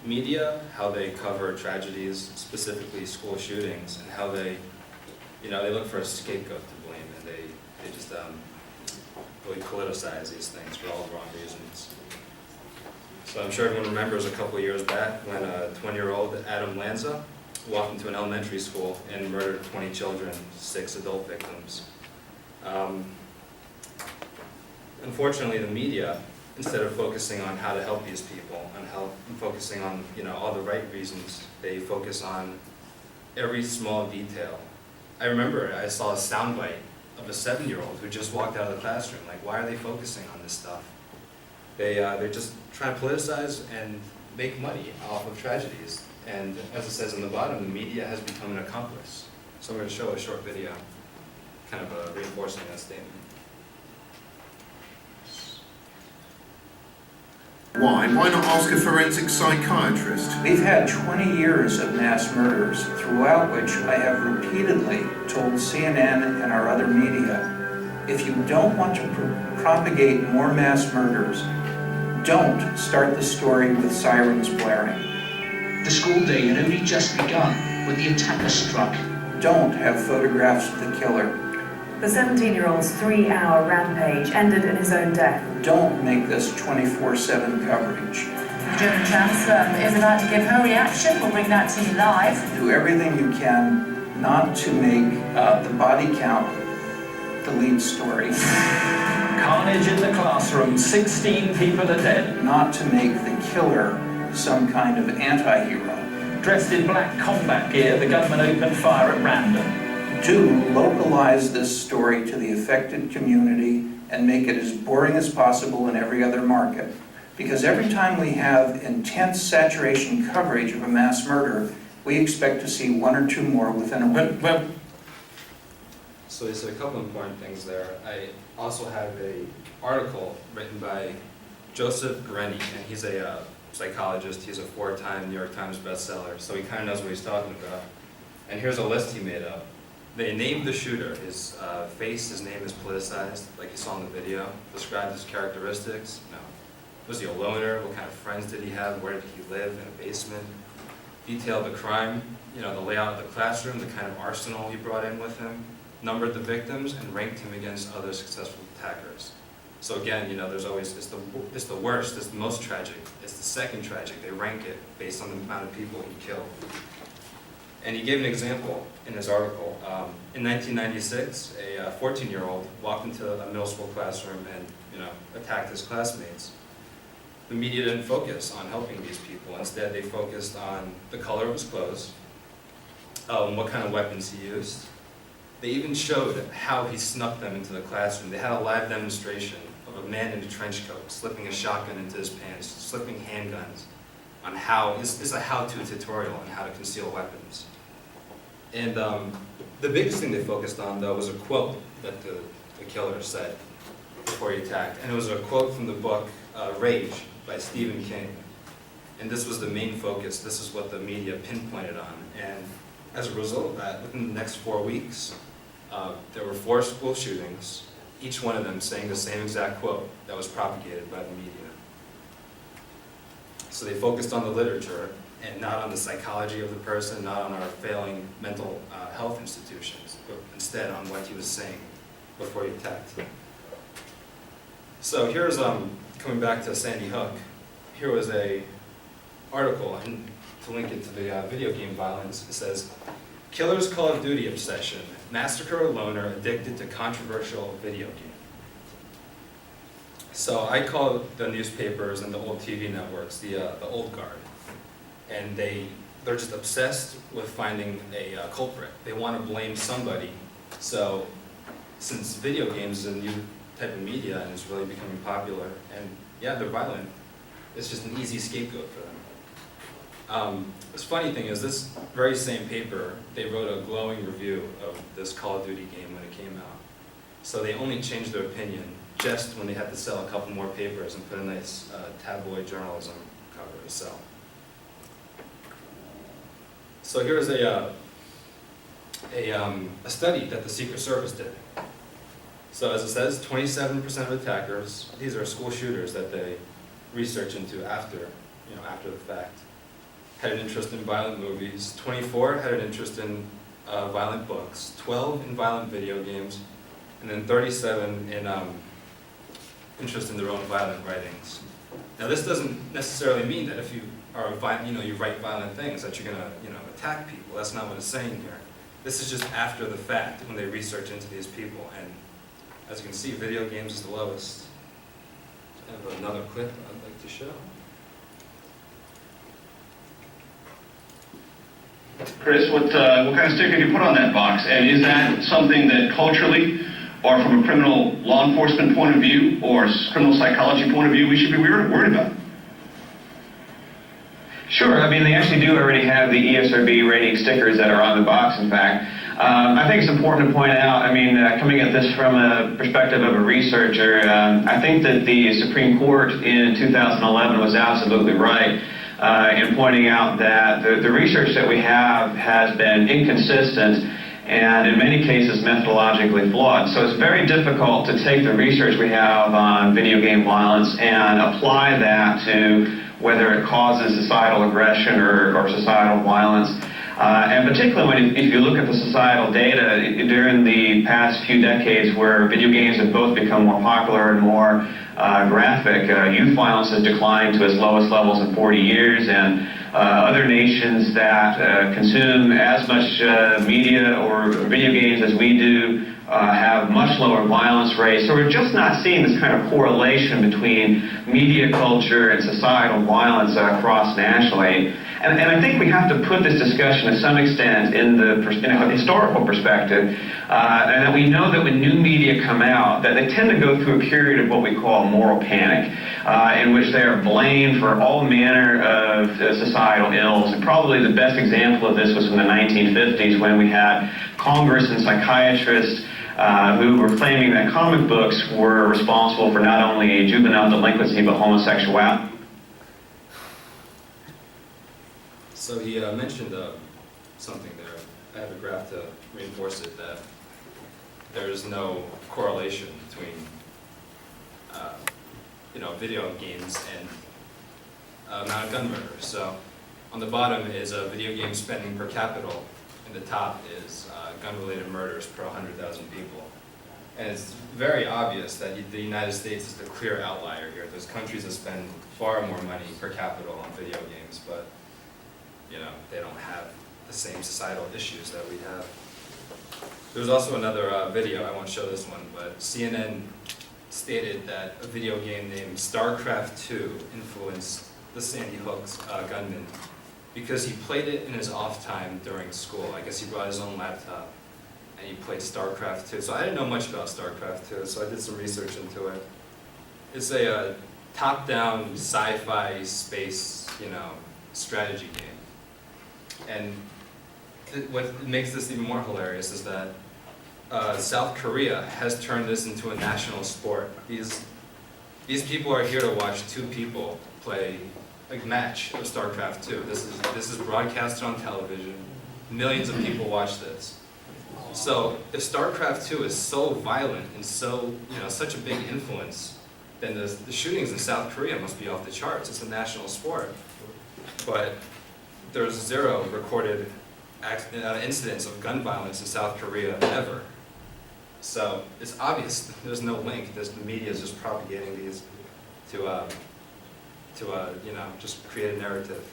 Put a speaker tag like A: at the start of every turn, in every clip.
A: media, how they cover tragedies, specifically school shootings, and how they, they look for a scapegoat to blame, and they just really politicize these things for all the wrong reasons. So I'm sure everyone remembers a couple of years back when a 20-year-old Adam Lanza walked into an elementary school and murdered 20 children, 6 adult victims. Unfortunately, the media, instead of focusing on how to help these people and focusing on all the right reasons, they focus on every small detail. I remember I saw a soundbite of a 7-year-old who just walked out of the classroom. Like, why are they focusing on this stuff? They're just trying to politicize and make money off of tragedies. And as it says on the bottom, the media has become an accomplice. So I'm going to show a short video, kind of reinforcing that statement.
B: Why? Why not ask a forensic psychiatrist?
C: We've had 20 years of mass murders, throughout which I have repeatedly told CNN and our other media, if you don't want to propagate more mass murders, don't start the story with sirens blaring.
D: The school day had only just begun when the attacker struck.
C: Don't have photographs of the killer.
E: The 17-year-old's 3-hour rampage ended in his own death.
C: Don't make this 24/7 coverage.
F: The German Chancellor is about to give her reaction. We'll bring that to you live.
C: Do everything you can not to make the body count the lead story.
G: Carnage in the classroom, 16 people are dead.
C: Not to make the killer some kind of anti-hero.
G: Dressed in black combat gear, the gunman opened fire at random.
C: Do localize this story to the affected community and make it as boring as possible in every other market. Because every time we have intense saturation coverage of a mass murder, we expect to see 1 or 2 more within a week.
A: So there's a couple important things there. I also have an article written by Joseph Grenny, and he's a psychologist. He's a 4-time New York Times bestseller, so he kind of knows what he's talking about. And here's a list he made up. They named the shooter. His face, his name is politicized, like you saw in the video. Described his characteristics. Was he a loner? What kind of friends did he have? Where did he live? In a basement. Detailed the crime, the layout of the classroom, the kind of arsenal he brought in with him. Numbered the victims and ranked him against other successful attackers. So again, there's always, it's the worst, it's the most tragic, it's the second tragic. They rank it based on the amount of people he killed. And he gave an example in his article. In 1996, a 14-year-old walked into a middle school classroom and attacked his classmates. The media didn't focus on helping these people. Instead, they focused on the color of his clothes, what kind of weapons he used. They even showed how he snuck them into the classroom. They had a live demonstration of a man in a trench coat slipping a shotgun into his pants, slipping handguns, on how, this is a how-to tutorial on how to conceal weapons. And the biggest thing they focused on, though, was a quote that the killer said before he attacked. And it was a quote from the book Rage by Stephen King. And this was the main focus. This is what the media pinpointed on. And as a result of that, within the next 4 weeks, there were 4 school shootings, each one of them saying the same exact quote that was propagated by the media. So they focused on the literature and not on the psychology of the person, not on our failing mental health institutions, but instead on what he was saying before he attacked. So here's, coming back to Sandy Hook, here was a article, and to link it to the video game violence, it says, Killer's Call of Duty obsession, massacre a loner addicted to controversial video game. So I call the newspapers and the old TV networks the old guard. And they're just obsessed with finding a culprit. They want to blame somebody. So since video games is a new type of media and it's really becoming popular, and yeah, they're violent, it's just an easy scapegoat for them. This funny thing is, this very same paper, they wrote a glowing review of this Call of Duty game when it came out. So they only changed their opinion just when they had to sell a couple more papers and put a nice tabloid journalism cover to sell. So here's a study that the Secret Service did. So as it says, 27% of attackers, these are school shooters that they research into after the fact. had an interest in violent movies, 24 had an interest in violent books, 12 in violent video games, and then 37 in interest in their own violent writings. Now, this doesn't necessarily mean that if you are you write violent things that you're gonna attack people. That's not what it's saying here. This is just after the fact when they research into these people, and as you can see, video games is the lowest. I have another clip I'd like to show.
H: Chris, what kind of sticker do you put on that box? And is that something that culturally, or from a criminal law enforcement point of view, or criminal psychology point of view, we should be worried about?
I: Sure. I mean, they actually do already have the ESRB rating stickers that are on the box, in fact. I think it's important to point out, I mean, coming at this from a perspective of a researcher, I think that the Supreme Court in 2011 was absolutely right in pointing out that the research that we have has been inconsistent and in many cases methodologically flawed. So it's very difficult to take the research we have on video game violence and apply that to whether it causes societal aggression or societal violence. And particularly if you look at the societal data during the past few decades where video games have both become more popular and more graphic, youth violence has declined to its lowest levels in 40 years, and other nations that consume as much media or video games as we do have much lower violence rates. So we're just not seeing this kind of correlation between media culture and societal violence cross-nationally. And I think we have to put this discussion to some extent in a historical perspective, and that we know that when new media come out, that they tend to go through a period of what we call moral panic, in which they are blamed for all manner of societal ills. And probably the best example of this was in the 1950s when we had Congress and psychiatrists who were claiming that comic books were responsible for not only juvenile delinquency but homosexuality.
A: So he mentioned something there. I have a graph to reinforce it, that there is no correlation between video games and amount of gun murders. So on the bottom is video game spending per capita, and the top is gun-related murders per 100,000 people. And it's very obvious that the United States is the clear outlier here. There's countries that spend far more money per capita on video games, but they don't have the same societal issues that we have. There's also another video, I won't show this one, but CNN stated that a video game named StarCraft II influenced the Sandy Hook's gunman because he played it in his off time during school. I guess he brought his own laptop and he played StarCraft II. So I didn't know much about StarCraft II, so I did some research into it. It's a top-down sci-fi space, strategy game. And what makes this even more hilarious is that South Korea has turned this into a national sport. These people are here to watch two people play a match of StarCraft II. This is broadcasted on television. Millions of people watch this. So if StarCraft II is so violent and so such a big influence, then the shootings in South Korea must be off the charts. It's a national sport. But there's zero recorded incidents of gun violence in South Korea ever. So it's obvious there's no link. The media is just propagating these to just create a narrative.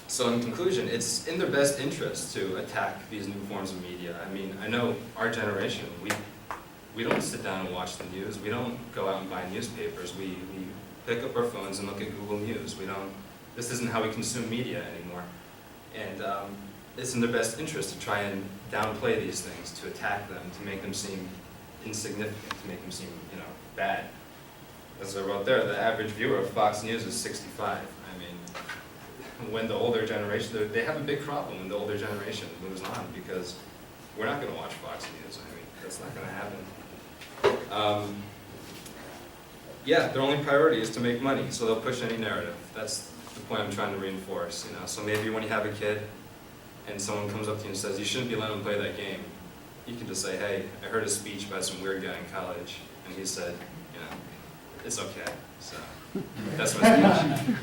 A: So in conclusion, it's in their best interest to attack these new forms of media. I mean, I know our generation, we don't sit down and watch the news. We don't go out and buy newspapers. We pick up our phones and look at Google News. This isn't how we consume media anymore. And it's in their best interest to try and downplay these things, to attack them, to make them seem insignificant, to make them seem, bad. As I wrote there, the average viewer of Fox News is 65. I mean, when the older generation, they have a big problem when the older generation moves on, because we're not going to watch Fox News. I mean, that's not going to happen. Their only priority is to make money, so they'll push any narrative. That's the point I'm trying to reinforce. So maybe when you have a kid and someone comes up to you and says, you shouldn't be letting them play that game, you can just say, hey, I heard a speech by some weird guy in college, and he said, it's okay. So that's my speech.